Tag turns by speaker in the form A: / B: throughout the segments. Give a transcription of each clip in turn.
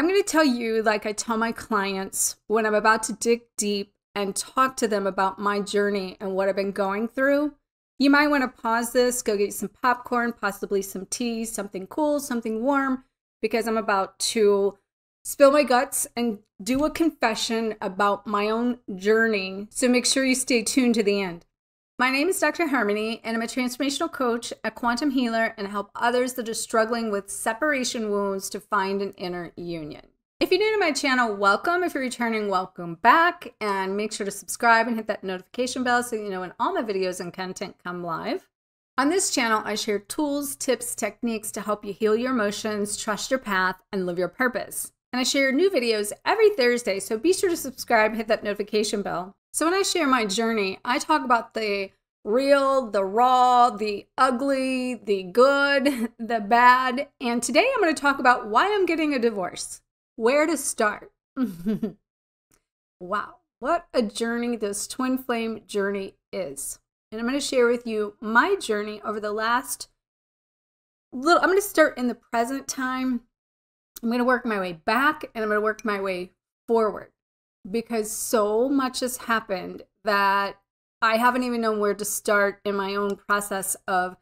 A: I'm going to tell you, like I tell my clients when I'm about to dig deep and talk to them about my journey and what I've been going through. You might want to pause this, go get some popcorn, possibly some tea, something cool, something warm, because I'm about to spill my guts and do a confession about my own journey. So make sure you stay tuned to the end. My name is Dr. Harmony, and I'm a transformational coach, a quantum healer, and help others that are struggling with separation wounds to find an inner union. If you're new to my channel, welcome. If you're returning, welcome back. And make sure to subscribe and hit that notification bell so you know when all my videos and content come live. On this channel, I share tools, tips, techniques to help you heal your emotions, trust your path, and live your purpose. And I share new videos every Thursday, so be sure to subscribe, hit that notification bell. So when I share my journey, I talk about the real, the raw, the ugly, the good, the bad. And today I'm going to talk about why I'm getting a divorce. Where to start? Wow, what a journey this twin flame journey is. And I'm going to share with you my journey over the last I'm going to start in the present time. I'm going to work my way back and I'm going to work my way forward because so much has happened that I haven't even known where to start in my own process of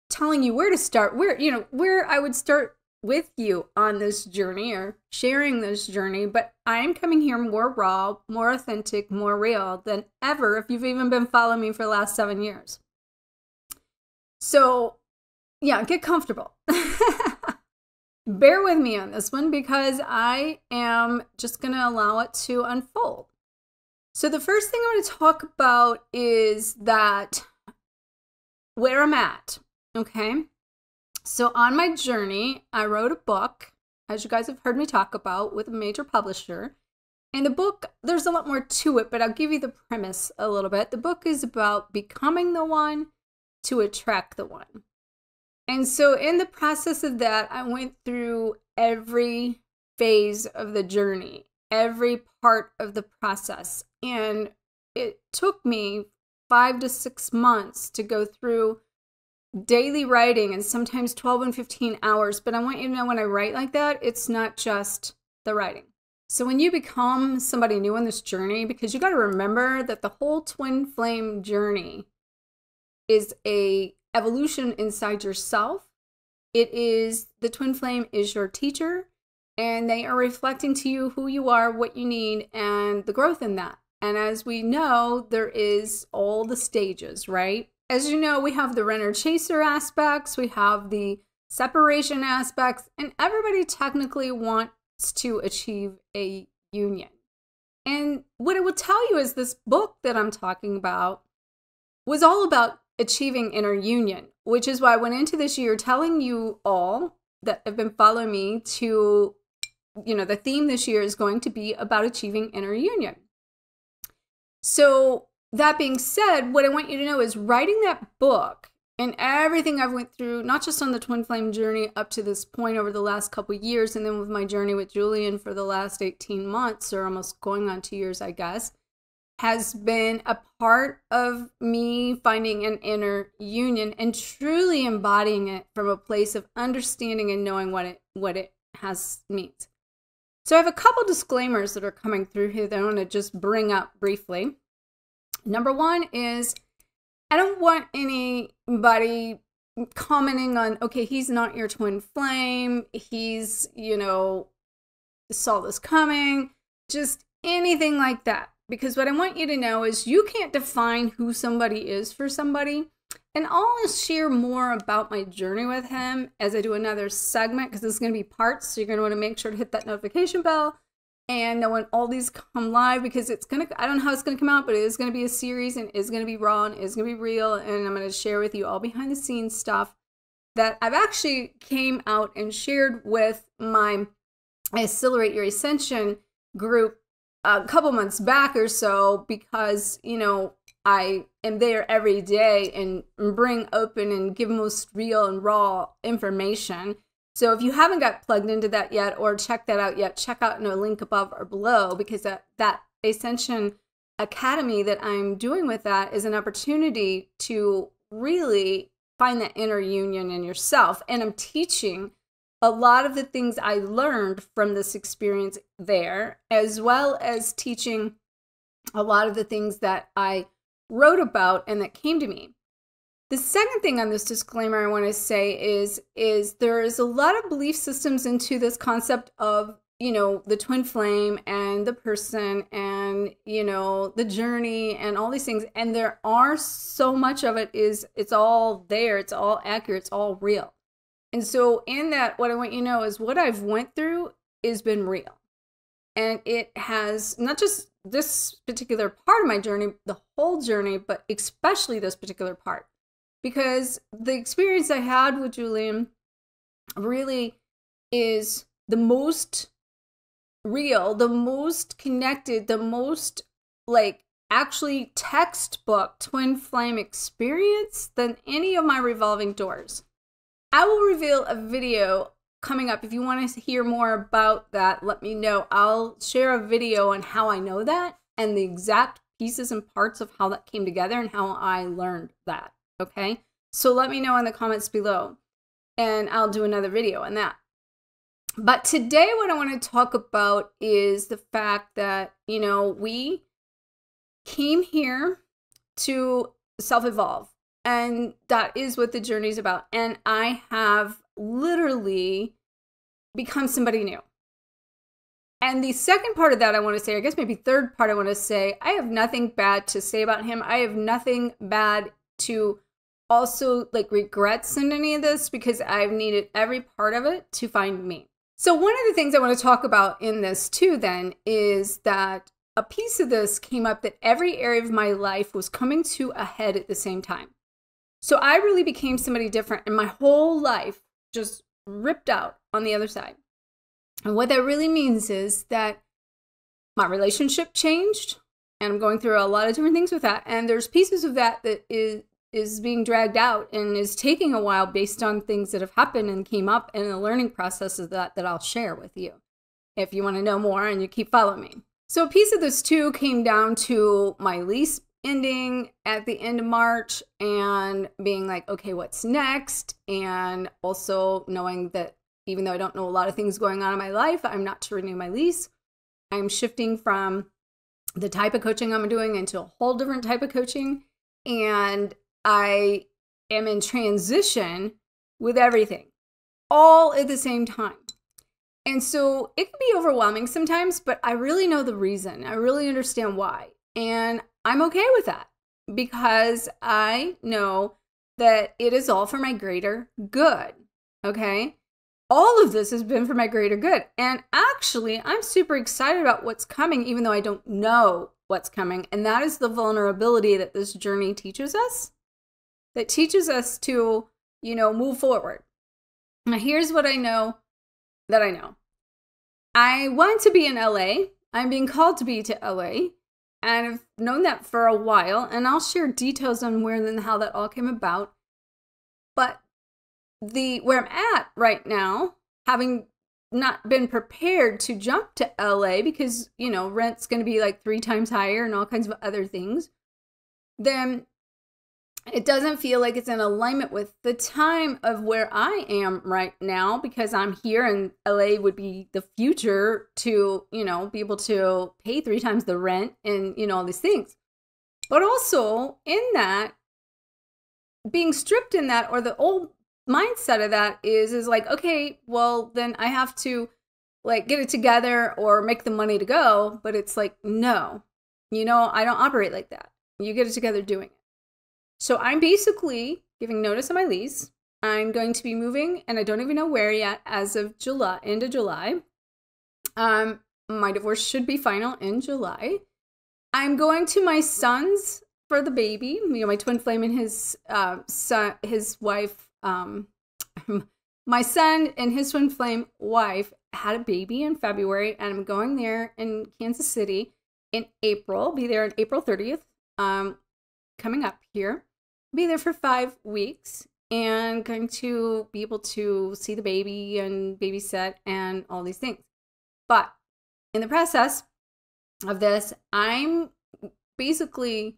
A: telling you where to start, where I would start with you on this journey or sharing this journey. But I'm coming here more raw, more authentic, more real than ever if you've even been following me for the last 7 years. So yeah, get comfortable. Bear with me on this one because I am just going to allow it to unfold. So the first thing I want to talk about is that where I'm at, okay? So on my journey, I wrote a book, as you guys have heard me talk about, with a major publisher. And the book, there's a lot more to it, but I'll give you the premise a little bit. The book is about becoming the one to attract the one. And so in the process of that, I went through every phase of the journey, every part of the process. And it took me 5 to 6 months to go through daily writing and sometimes 12 and 15 hours. But I want you to know when I write like that, it's not just the writing. So when you become somebody new on this journey, because you got to remember that the whole twin flame journey is a evolution inside yourself. The twin flame is your teacher, and they are reflecting to you who you are, what you need, and the growth in that. And as we know, there is all the stages, right? As you know, we have the runner-chaser aspects, we have the separation aspects, and everybody technically wants to achieve a union. And what it will tell you is this book that I'm talking about was all about achieving inner union, which is why I went into this year telling you all that have been following me to, the theme this year is going to be about achieving inner union. So that being said, what I want you to know is writing that book and everything I've went through, not just on the twin flame journey up to this point over the last couple of years, and then with my journey with Julian for the last 18 months, or almost going on 2 years, I guess, has been a part of me finding an inner union and truly embodying it from a place of understanding and knowing what it means. So I have a couple disclaimers that are coming through here that I want to just bring up briefly. Number one is I don't want anybody commenting on, okay, he's not your twin flame, he's, saw this coming, just anything like that. Because what I want you to know is you can't define who somebody is for somebody. And I'll share more about my journey with him as I do another segment, because this is going to be parts. So you're going to want to make sure to hit that notification bell and know when all these come live, because I don't know how it's going to come out, but it is going to be a series and it's going to be raw and it's going to be real. And I'm going to share with you all behind the scenes stuff that I've actually came out and shared with my Accelerate Your Ascension group a couple months back or so, because, I am there every day and bring open and give most real and raw information. So if you haven't got plugged into that yet or checked that out yet, check out a link above or below, because that Ascension Academy that I'm doing with that is an opportunity to really find that inner union in yourself. And I'm teaching a lot of the things I learned from this experience there, as well as teaching a lot of the things that I wrote about and that came to me. The second thing on this disclaimer I want to say is there is a lot of belief systems into this concept of, you know, the twin flame and the person and, you know, the journey and all these things. And there are so much of it's all there. It's all accurate. It's all real. And so in that, what I want you to know is what I've went through has been real. And it has not just this particular part of my journey, the whole journey, but especially this particular part. Because the experience I had with Julian really is the most real, the most connected, the most like actually textbook twin flame experience than any of my revolving doors. I will reveal a video coming up. If you want to hear more about that, let me know. I'll share a video on how I know that and the exact pieces and parts of how that came together and how I learned that. Okay, so let me know in the comments below and I'll do another video on that. But today what I want to talk about is the fact that, you know, we came here to self-evolve, and that is what the journey is about. And I have literally become somebody new. And the second part of that I want to say, I guess maybe third part I want to say, I have nothing bad to say about him. I have nothing bad to also like regrets in any of this, because I've needed every part of it to find me. So one of the things I want to talk about in this too then is that a piece of this came up that every area of my life was coming to a head at the same time. So I really became somebody different and my whole life just ripped out on the other side. And what that really means is that my relationship changed, and I'm going through a lot of different things with that. And there's pieces of that that is being dragged out and is taking a while based on things that have happened and came up in the learning process of that I'll share with you if you want to know more and you keep following me. So a piece of this too came down to my lease ending at the end of March and being like, okay, what's next? And also knowing that even though I don't know a lot of things going on in my life, I'm not to renew my lease. I'm shifting from the type of coaching I'm doing into a whole different type of coaching. And I am in transition with everything all at the same time. And so it can be overwhelming sometimes, but I really know the reason. I really understand why. And I'm okay with that because I know that it is all for my greater good. Okay? All of this has been for my greater good. And actually, I'm super excited about what's coming, even though I don't know what's coming. And that is the vulnerability that this journey teaches us. That teaches us to, you know, move forward. Now, here's what I know that I know. I want to be in LA. I'm being called to be to LA. And I've known that for a while. And I'll share details on where and how that all came about. But where I'm at right now, having not been prepared to jump to LA because, you know, rent's going to be like 3 times higher and all kinds of other things, then it doesn't feel like it's in alignment with the time of where I am right now, because I'm here and LA would be the future to, you know, be able to pay 3 times the rent and, you know, all these things. But also in that, being stripped in that, or the old mindset of that is like, okay, well, then I have to like get it together or make the money to go. But it's like, no, you know, I don't operate like that. You get it together doing it. So I'm basically giving notice on my lease. I'm going to be moving, and I don't even know where yet as of July, end of July. My divorce should be final in July. I'm going to my son's for the baby. You know, my twin flame and his wife. My son and his twin flame wife had a baby in February, and I'm going there in Kansas City in April. Be there on April 30th. Coming up here. Be there for 5 weeks and going to be able to see the baby and babysit and all these things. But in the process of this, I'm basically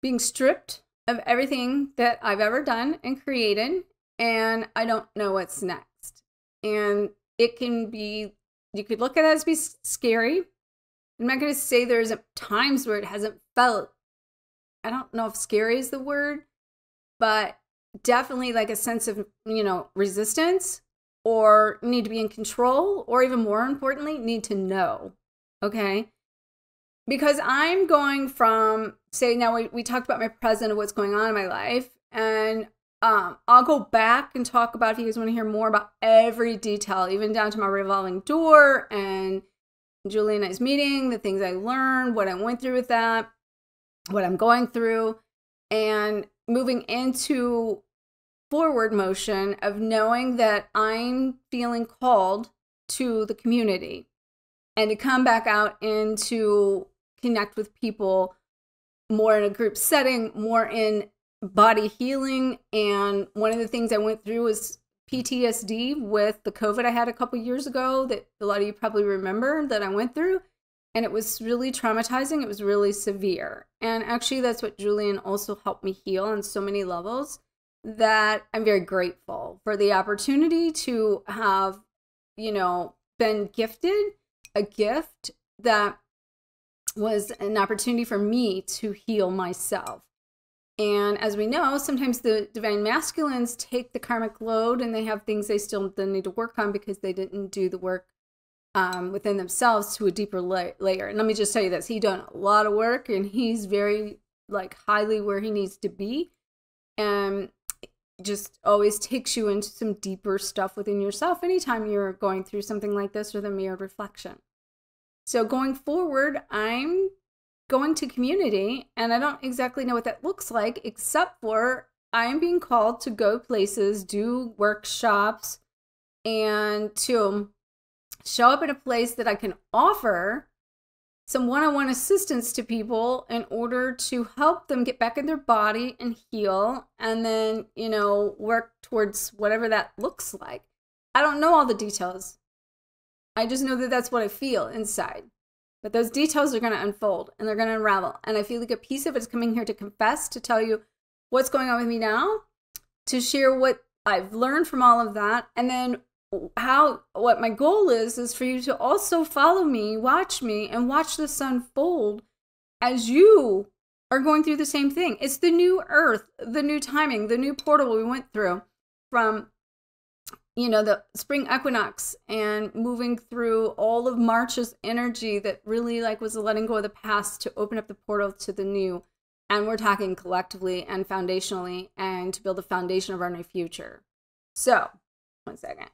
A: being stripped of everything that I've ever done and created, and I don't know what's next. And it can be, you could look at it as be scary. I'm not going to say there's times where it hasn't felt, I don't know if scary is the word, but definitely like a sense of, resistance, or need to be in control, or even more importantly, need to know. Okay. Because I'm going from, say, now we talked about my present of what's going on in my life, and I'll go back and talk about, if you guys want to hear more about every detail, even down to my revolving door and Julie and I's meeting, the things I learned, what I went through with that, what I'm going through, and moving into forward motion of knowing that I'm feeling called to the community and to come back out into connect with people more in a group setting, more in body healing. And one of the things I went through was PTSD with the COVID I had a couple years ago that a lot of you probably remember that I went through. And it was really traumatizing. It was really severe. And actually, that's what Julian also helped me heal on so many levels, that I'm very grateful for the opportunity to have, been gifted a gift that was an opportunity for me to heal myself. And as we know, sometimes the divine masculines take the karmic load, and they have things they still then need to work on because they didn't do the work within themselves to a deeper layer. And let me just tell you this, he's done a lot of work, and he's very highly where he needs to be, and just always takes you into some deeper stuff within yourself anytime you're going through something like this, or the mirrored reflection. So going forward, I'm going to community, and I don't exactly know what that looks like, except for I'm being called to go places, do workshops, and to show up in a place that I can offer some one-on-one assistance to people in order to help them get back in their body and heal, and then, work towards whatever that looks like. I don't know all the details. I just know that that's what I feel inside. But those details are going to unfold, and they're going to unravel. And I feel like a piece of it is coming here to confess, to tell you what's going on with me now, to share what I've learned from all of that, and then what my goal is for you to also follow me, watch me, and watch this unfold as you are going through the same thing. It's the new earth, the new timing, the new portal we went through from, the spring equinox, and moving through all of March's energy that really was letting go of the past to open up the portal to the new. And we're talking collectively and foundationally, and to build a foundation of our new future. So, one second.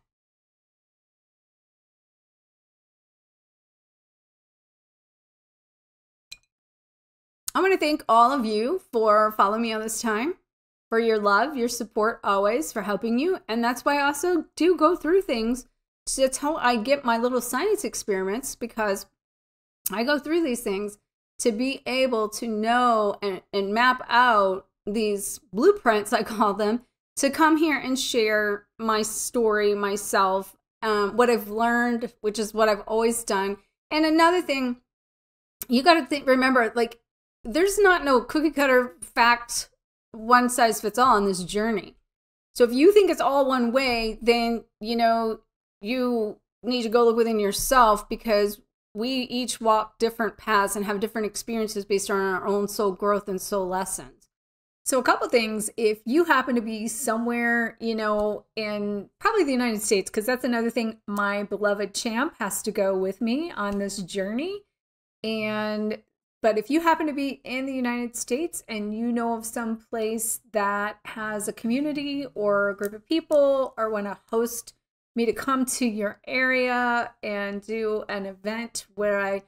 A: I want to thank all of you for following me on this time, for your love, your support always, for helping you. And that's why I also do go through things. That's how I get my little science experiments, because I go through these things to be able to know and map out these blueprints, I call them, to come here and share my story, myself, what I've learned, which is what I've always done. And another thing, you got to remember, there's not no cookie cutter fact, one size fits all on this journey. So if you think it's all one way, then, you need to go look within yourself, because we each walk different paths and have different experiences based on our own soul growth and soul lessons. So a couple things, if you happen to be somewhere, in probably the United States, because that's another thing, my beloved champ has to go with me on this journey. But if you happen to be in the United States and you know of some place that has a community or a group of people, or want to host me to come to your area and do an event where I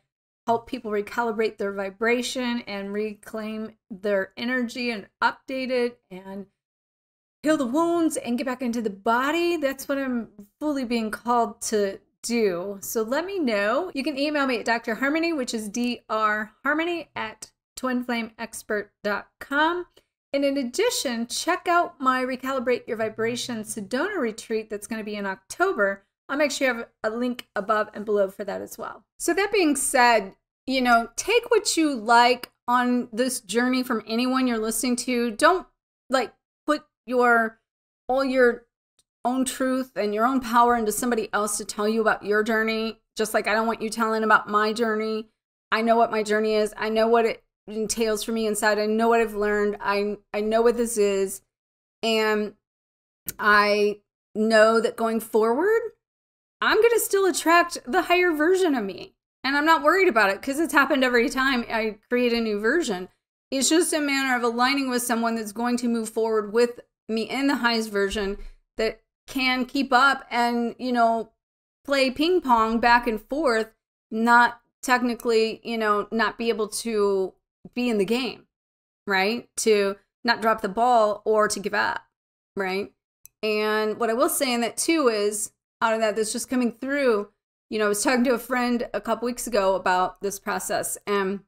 A: help people recalibrate their vibration and reclaim their energy and update it and heal the wounds and get back into the body, that's what I'm fully being called to do. So let me know. You can email me at Dr. Harmony, which is drharmony@twinflameexpert.com. And in addition, check out my Recalibrate Your Vibration Sedona retreat that's going to be in October. I'll make sure you have a link above and below for that as well. So that being said, take what you like on this journey from anyone you're listening to. Don't put all your own truth and your own power into somebody else to tell you about your journey. Just like I don't want you telling about my journey. I know what my journey is. I know what it entails for me inside. I know what I've learned. I know what this is. And I know that going forward, I'm going to still attract the higher version of me. And I'm not worried about it because it's happened every time I create a new version. It's just a matter of aligning with someone that's going to move forward with me in the highest version that can keep up and, you know, play ping pong back and forth, not technically, you know, not be able to be in the game, right? To not drop the ball or to give up, right? And what I will say in that too is, out of that's just coming through, you know, I was talking to a friend a couple weeks ago about this process, and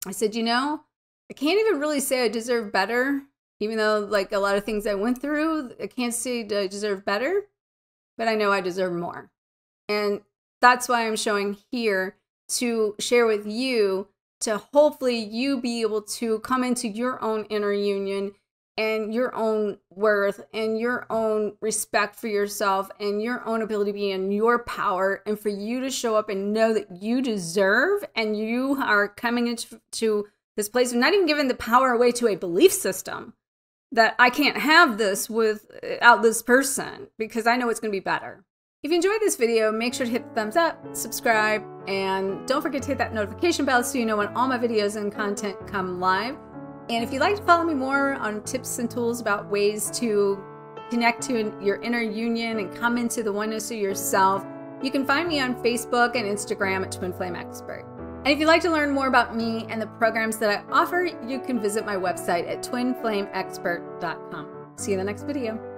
A: I said, you know, I can't even really say I deserve better, even though like a lot of things I went through, I can't say I deserve better, but I know I deserve more. And that's why I'm showing here to share with you, to hopefully you be able to come into your own inner union and your own worth and your own respect for yourself and your own ability to be in your power, and for you to show up and know that you deserve, and you are coming into this place of not even giving the power away to a belief system that I can't have this without this person because I know it's going to be better. If you enjoyed this video, make sure to hit the thumbs up, subscribe, and don't forget to hit that notification bell so you know when all my videos and content come live. And if you'd like to follow me more on tips and tools about ways to connect to your inner union and come into the oneness of yourself, you can find me on Facebook and Instagram at Twin Flame Expert. And if you'd like to learn more about me and the programs that I offer, you can visit my website at twinflameexpert.com. See you in the next video.